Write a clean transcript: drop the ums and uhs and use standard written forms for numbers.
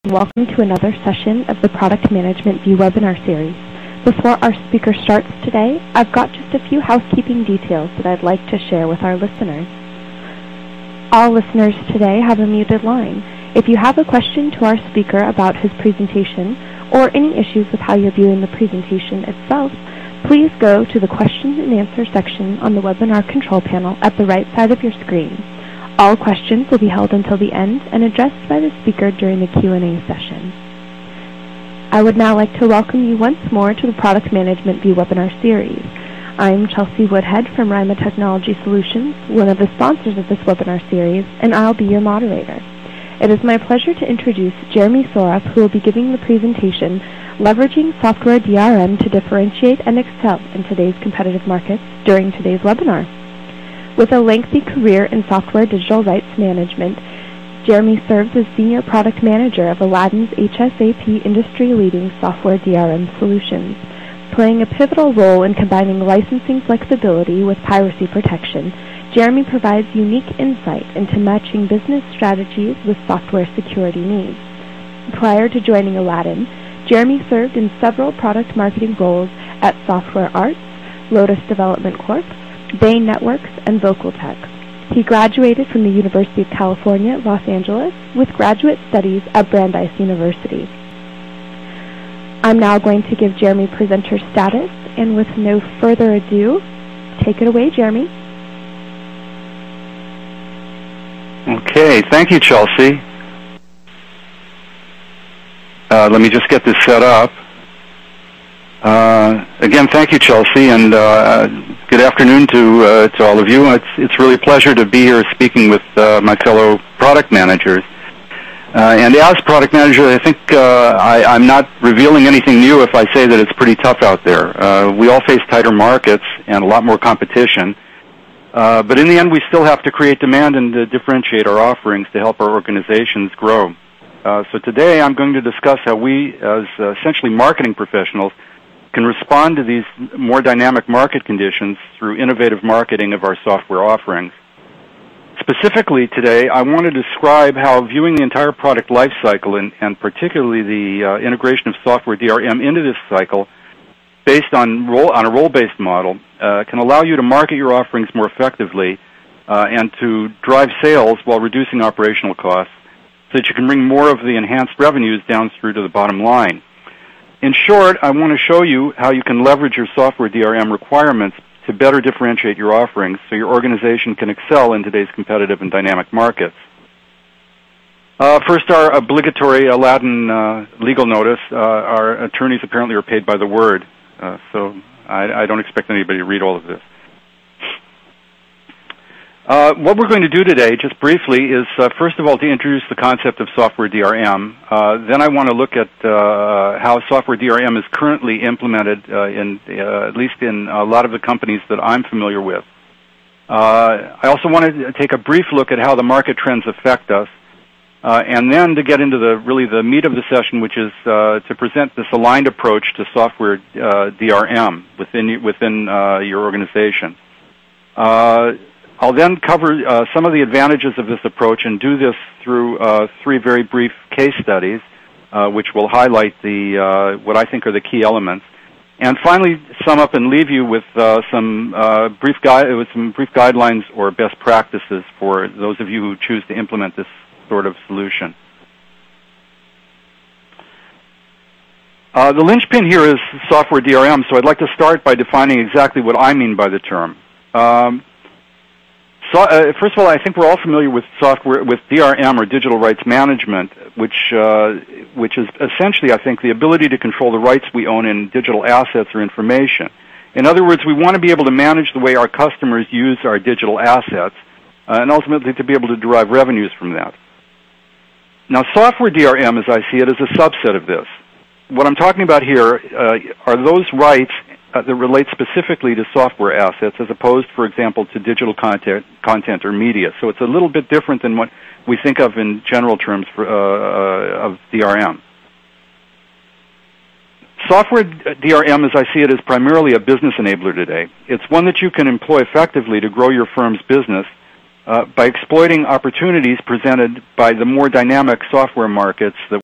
Welcome to another session of the Product Management View webinar series. Before our speaker starts today, I've got just a few housekeeping details that I'd like to share with our listeners. All listeners today have a muted line. If you have a question to our speaker about his presentation or any issues with how you're viewing the presentation itself, please go to the question and answer section on the webinar control panel at the right side of your screen. All questions will be held until the end and addressed by the speaker during the Q&A session. I would now like to welcome you once more to the Product Management View webinar series. I'm Chelsea Woodhead from Rima Technology Solutions, one of the sponsors of this webinar series, and I'll be your moderator. It is my pleasure to introduce Jeremy Sorup, who will be giving the presentation, Leveraging Software DRM to Differentiate and Excel in Today's Competitive Markets, during today's webinar. With a lengthy career in software digital rights management, Jeremy serves as Senior Product Manager of Aladdin's HSAP industry-leading software DRM solutions. Playing a pivotal role in combining licensing flexibility with piracy protection, Jeremy provides unique insight into matching business strategies with software security needs. Prior to joining Aladdin, Jeremy served in several product marketing roles at Software Arts, Lotus Development Corp., Bain Networks, and Vocaltech. He graduated from the University of California, Los Angeles, with graduate studies at Brandeis University. I'm now going to give Jeremy presenter status, and with no further ado, take it away, Jeremy. Okay, thank you, Chelsea. Let me just get this set up. Again, thank you, Chelsea, and good afternoon to all of you. It's really a pleasure to be here speaking with my fellow product managers. And as product manager, I think I'm not revealing anything new if I say that it's pretty tough out there. We all face tighter markets and a lot more competition. But in the end, we still have to create demand and to differentiate our offerings to help our organizations grow. So today I'm going to discuss how we, as essentially marketing professionals, can respond to these more dynamic market conditions through innovative marketing of our software offerings. Specifically today, I want to describe how viewing the entire product lifecycle and particularly the integration of software DRM into this cycle based on a role-based model can allow you to market your offerings more effectively and to drive sales while reducing operational costs so that you can bring more of the enhanced revenues down through to the bottom line. In short, I want to show you how you can leverage your software DRM requirements to better differentiate your offerings so your organization can excel in today's competitive and dynamic markets. First, our obligatory Aladdin legal notice. Our attorneys apparently are paid by the word, so I don't expect anybody to read all of this. What we're going to do today, just briefly, is first of all to introduce the concept of software DRM. Then I want to look at how software DRM is currently implemented at least in a lot of the companies that I'm familiar with. I also want to take a brief look at how the market trends affect us, and then to get into the meat of the session, which is to present this aligned approach to software DRM within your organization. I'll then cover some of the advantages of this approach and do this through three very brief case studies, which will highlight what I think are the key elements. And finally, sum up and leave you with some brief guidelines or best practices for those of you who choose to implement this sort of solution. The linchpin here is software DRM, so I'd like to start by defining exactly what I mean by the term. First of all, I think we're all familiar with DRM or digital rights management, which is essentially, I think, the ability to control the rights we own in digital assets or information. In other words, we want to be able to manage the way our customers use our digital assets, and ultimately to be able to derive revenues from that. Now, software DRM, as I see it, is a subset of this. What I'm talking about here are those rights that relate specifically to software assets as opposed, for example, to digital content or media. So it's a little bit different than what we think of in general terms of DRM. Software DRM, as I see it, is primarily a business enabler today. It's one that you can employ effectively to grow your firm's business by exploiting opportunities presented by the more dynamic software markets that